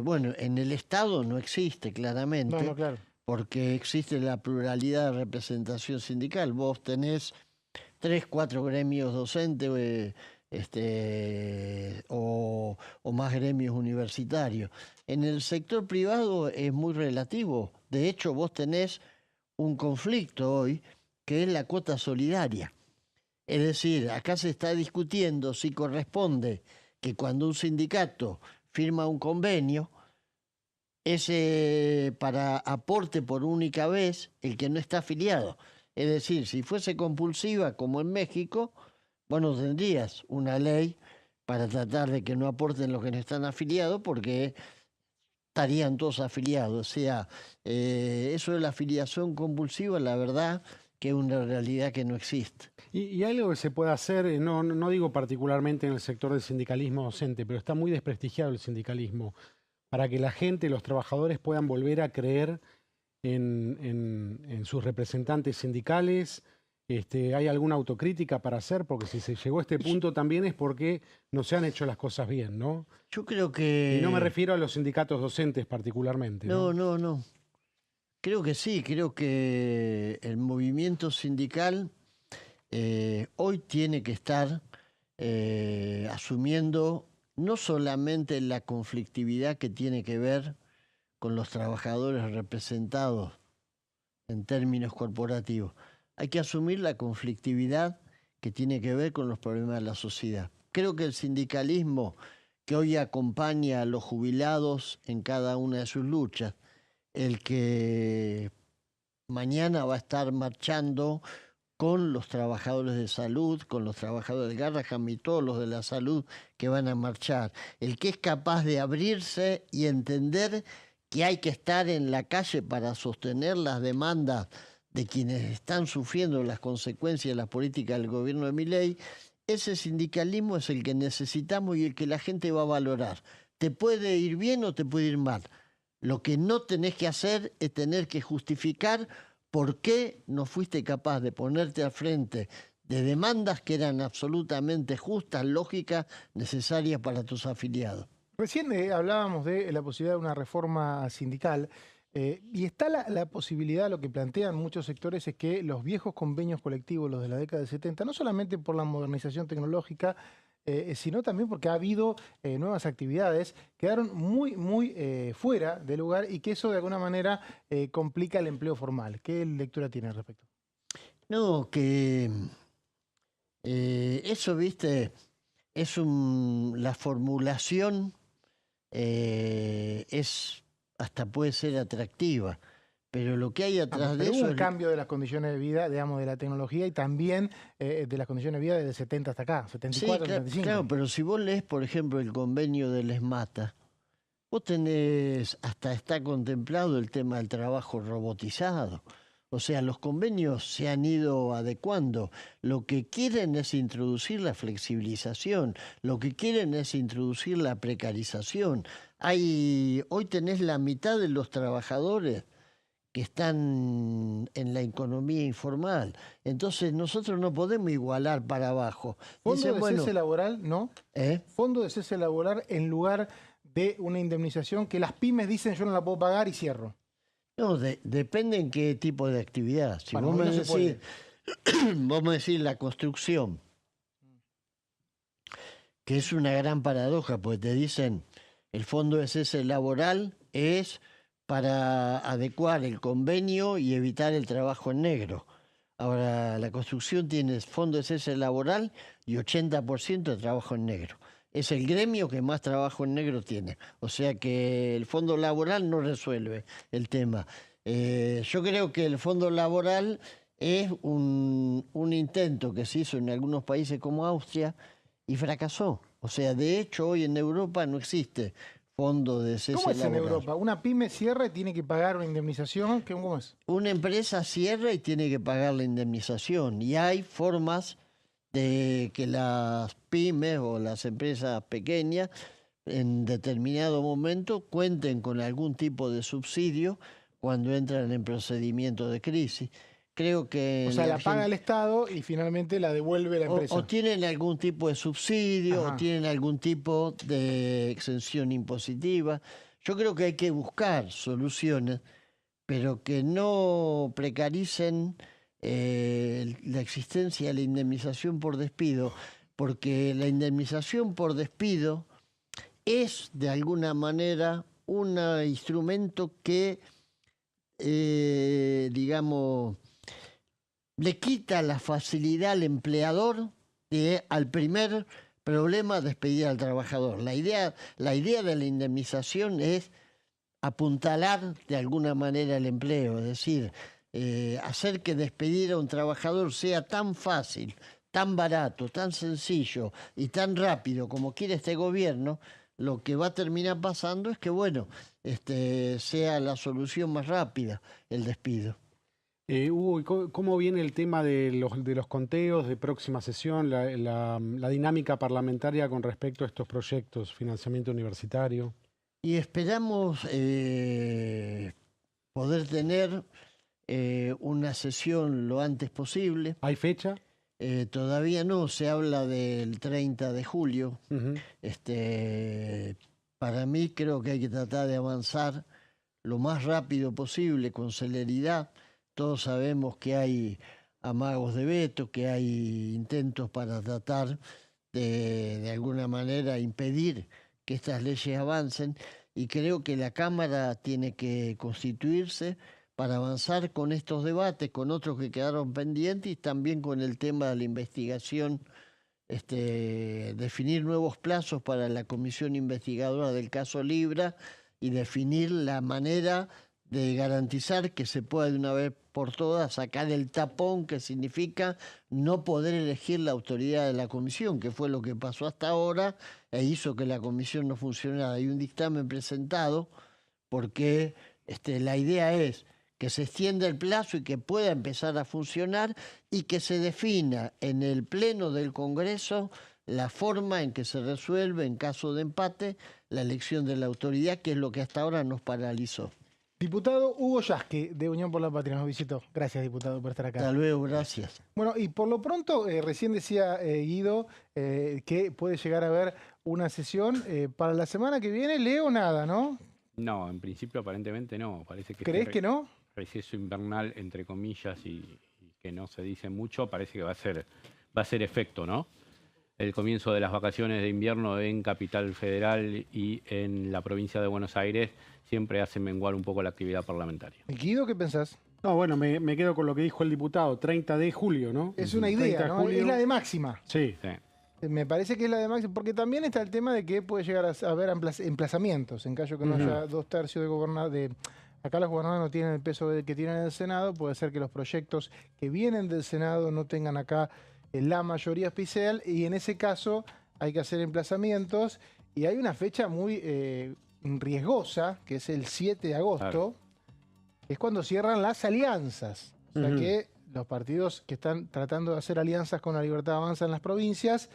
bueno, en el Estado no existe claramente.
No, claro.
Porque existe la pluralidad de representación sindical. Vos tenés 3, 4 gremios docentes o más gremios universitarios. En el sector privado es muy relativo. De hecho, vos tenés un conflicto hoy que es la cuota solidaria. Es decir, acá se está discutiendo si corresponde que cuando un sindicato firma un convenio, ese para aporte por única vez el que no está afiliado. Es decir, si fuese compulsiva como en México, bueno, tendrías una ley para tratar de que no aporten los que no están afiliados porque estarían todos afiliados. O sea, eso de la afiliación compulsiva, la verdad que es una realidad que no existe.
Y algo que se puede hacer, no digo particularmente en el sector del sindicalismo docente, pero está muy desprestigiado el sindicalismo, para que la gente, los trabajadores puedan volver a creer en sus representantes sindicales. ¿Hay alguna autocrítica para hacer? Porque si se llegó a este punto también es porque no se han hecho las cosas bien, ¿no?
Yo creo que...
Y no me refiero a los sindicatos docentes particularmente.
No. Creo que sí, creo que el movimiento sindical hoy tiene que estar asumiendo no solamente la conflictividad que tiene que ver con los trabajadores representados en términos corporativos, hay que asumir la conflictividad que tiene que ver con los problemas de la sociedad. Creo que el sindicalismo que hoy acompaña a los jubilados en cada una de sus luchas, el que mañana va a estar marchando con los trabajadores de salud, con los trabajadores del Garrahan y todos los de la salud que van a marchar. El que es capaz de abrirse y entender que hay que estar en la calle para sostener las demandas de quienes están sufriendo las consecuencias de las políticas del gobierno de Milei, ese sindicalismo es el que necesitamos y el que la gente va a valorar. Te puede ir bien o te puede ir mal. Lo que no tenés que hacer es tener que justificar por qué no fuiste capaz de ponerte al frente de demandas que eran absolutamente justas, lógicas, necesarias para tus afiliados.
Recién hablábamos de la posibilidad de una reforma sindical. Y está la posibilidad, lo que plantean muchos sectores, es que los viejos convenios colectivos, los de la década del 70, no solamente por la modernización tecnológica, sino también porque ha habido nuevas actividades, quedaron muy fuera de lugar y que eso de alguna manera complica el empleo formal. ¿Qué lectura tiene al respecto?
No, que eso, viste, es la formulación es hasta puede ser atractiva, pero lo que hay atrás de eso
hubo un
es
cambio de las condiciones de vida, digamos, de la tecnología y también de las condiciones de vida desde 70 hasta acá, 74,
sí,
75.
Claro, pero si vos lees, por ejemplo, el convenio del ESMATA, vos tenés, hasta está contemplado el tema del trabajo robotizado. O sea, los convenios se han ido adecuando. Lo que quieren es introducir la flexibilización, lo que quieren es introducir la precarización. Hoy tenés la mitad de los trabajadores que están en la economía informal. Entonces nosotros no podemos igualar para abajo.
Fondo de cese laboral, ¿no? Fondo de cese laboral en lugar de una indemnización que las pymes dicen yo no la puedo pagar y cierro.
No, depende en qué tipo de actividad. Si
bueno,
vos me decís la construcción, que es una gran paradoja, pues te dicen el fondo de cese laboral es para adecuar el convenio y evitar el trabajo en negro. Ahora, la construcción tiene fondo de cese laboral y 80% de trabajo en negro. Es el gremio que más trabajo en negro tiene. O sea que el fondo laboral no resuelve el tema. Yo creo que el fondo laboral es un intento que se hizo en algunos países como Austria y fracasó. O sea, de hecho, hoy en Europa no existe fondo de cese laboral.
¿Cómo es en Europa? ¿Una pyme cierra y tiene que pagar una indemnización? ¿Cómo es?
Una empresa cierra y tiene que pagar la indemnización. Y hay formas de que las pymes o las empresas pequeñas en determinado momento cuenten con algún tipo de subsidio cuando entran en procedimientos de crisis. Creo que...
O sea, la paga el Estado y finalmente la devuelve la empresa.
O tienen algún tipo de subsidio, o tienen algún tipo de exención impositiva. Yo creo que hay que buscar soluciones, pero que no precaricen la existencia de la indemnización por despido, porque la indemnización por despido es de alguna manera un instrumento que, digamos, le quita la facilidad al empleador al primer problema despedir al trabajador. La idea de la indemnización es apuntalar de alguna manera el empleo, es decir, hacer que despedir a un trabajador sea tan fácil, tan barato, tan sencillo y tan rápido como quiere este gobierno. Lo que va a terminar pasando es que, bueno, sea la solución más rápida el despido.
Hugo, ¿cómo viene el tema de los conteos de próxima sesión, la dinámica parlamentaria con respecto a estos proyectos, financiamiento universitario?
Y esperamos poder tener una sesión lo antes posible.
¿Hay fecha?
Todavía no, se habla del 30 de julio. Para mí creo que hay que tratar de avanzar lo más rápido posible, con celeridad. Todos sabemos que hay amagos de veto, que hay intentos para tratar de alguna manera impedir que estas leyes avancen, y creo que la Cámara tiene que constituirse para avanzar con estos debates, con otros que quedaron pendientes y también con el tema de la investigación, definir nuevos plazos para la comisión investigadora del caso Libra y definir la manera de garantizar que se pueda de una vez por todas sacar el tapón que significa no poder elegir la autoridad de la comisión, que fue lo que pasó hasta ahora e hizo que la comisión no funcionara. Hay un dictamen presentado porque la idea es que se extienda el plazo y que pueda empezar a funcionar y que se defina en el Pleno del Congreso la forma en que se resuelve, en caso de empate, la elección de la autoridad, que es lo que hasta ahora nos paralizó.
Diputado Hugo Yasque, de Unión por la Patria, nos visitó. Gracias, diputado, por estar acá.
Hasta luego, gracias.
Bueno, y por lo pronto, recién decía Guido que puede llegar a haber una sesión para la semana que viene. ¿Leo nada, no?
No, en principio aparentemente no. Parece que
¿Crees que no?
Receso invernal, entre comillas, y que no se dice mucho, parece que va a ser efecto, ¿no? El comienzo de las vacaciones de invierno en Capital Federal y en la provincia de Buenos Aires siempre hace menguar un poco la actividad parlamentaria.
Guido, ¿qué pensás?
No, bueno, me quedo con lo que dijo el diputado, 30 de julio, ¿no?
Es una idea, ¿no? Es la de máxima.
Sí.
Me parece que es la de máxima, porque también está el tema de que puede llegar a haber emplazamientos, en caso que no haya 2/3 de gobernadores. Acá los gobernadores no tienen el peso que tienen en el Senado, puede ser que los proyectos que vienen del Senado no tengan acá la mayoría especial, y en ese caso hay que hacer emplazamientos, y hay una fecha muy riesgosa, que es el 7 de agosto, que es cuando cierran las alianzas. O sea que los partidos que están tratando de hacer alianzas con la Libertad Avanza en las provincias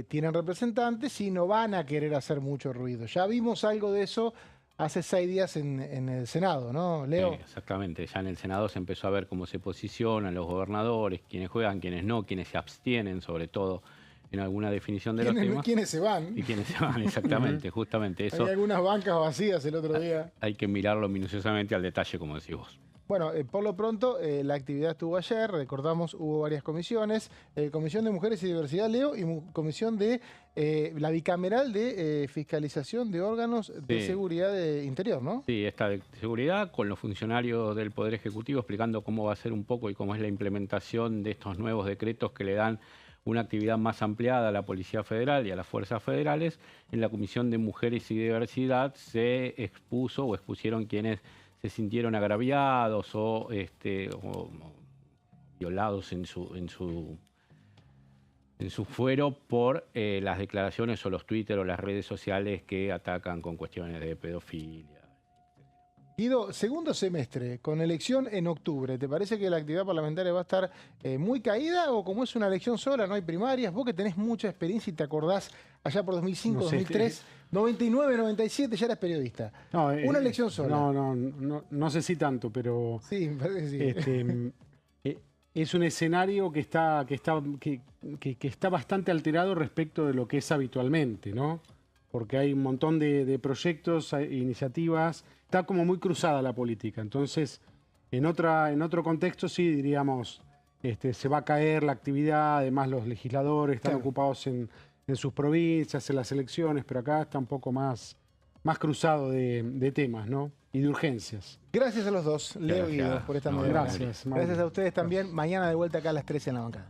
tienen representantes y no van a querer hacer mucho ruido. Ya vimos algo de eso hace 6 días en el Senado, ¿no, Leo?
Sí, exactamente. Ya en el Senado se empezó a ver cómo se posicionan los gobernadores, quiénes juegan, quiénes no, quiénes se abstienen, sobre todo en alguna definición de los temas.
¿Quiénes se van?
Y quiénes se van, exactamente, justamente eso.
Hay algunas bancas vacías el otro día.
Hay que mirarlo minuciosamente al detalle, como decís vos.
Bueno, por lo pronto, la actividad estuvo ayer, recordamos, hubo varias comisiones, Comisión de Mujeres y Diversidad, Leo, y Comisión de la bicameral de fiscalización de órganos de seguridad de interior, ¿no?
Sí, esta de seguridad con los funcionarios del Poder Ejecutivo explicando cómo va a ser un poco y cómo es la implementación de estos nuevos decretos que le dan una actividad más ampliada a la Policía Federal y a las Fuerzas Federales. En la Comisión de Mujeres y Diversidad se expuso o expusieron quienes se sintieron agraviados o violados en su fuero por las declaraciones o los Twitter o las redes sociales que atacan con cuestiones de pedofilia.
Guido, segundo semestre, con elección en octubre, ¿te parece que la actividad parlamentaria va a estar muy caída o como es una elección sola, no hay primarias? Vos que tenés mucha experiencia y te acordás allá por 2005, 2003, 99, 97, ya eras periodista.
No,
una elección sola.
No sé si tanto, pero...
Sí, me parece que sí.
Es un escenario que está bastante alterado respecto de lo que es habitualmente, ¿no? Porque hay un montón de proyectos, iniciativas, está como muy cruzada la política. Entonces, en otro contexto sí diríamos, se va a caer la actividad, además los legisladores están ocupados en sus provincias, en las elecciones, pero acá está un poco más cruzado de temas, ¿no? Y de urgencias.
Gracias a los dos, Leo y Guido, por esta media hora.
Gracias.
Gracias a ustedes también. Mañana de vuelta acá a las 13 en la bancada.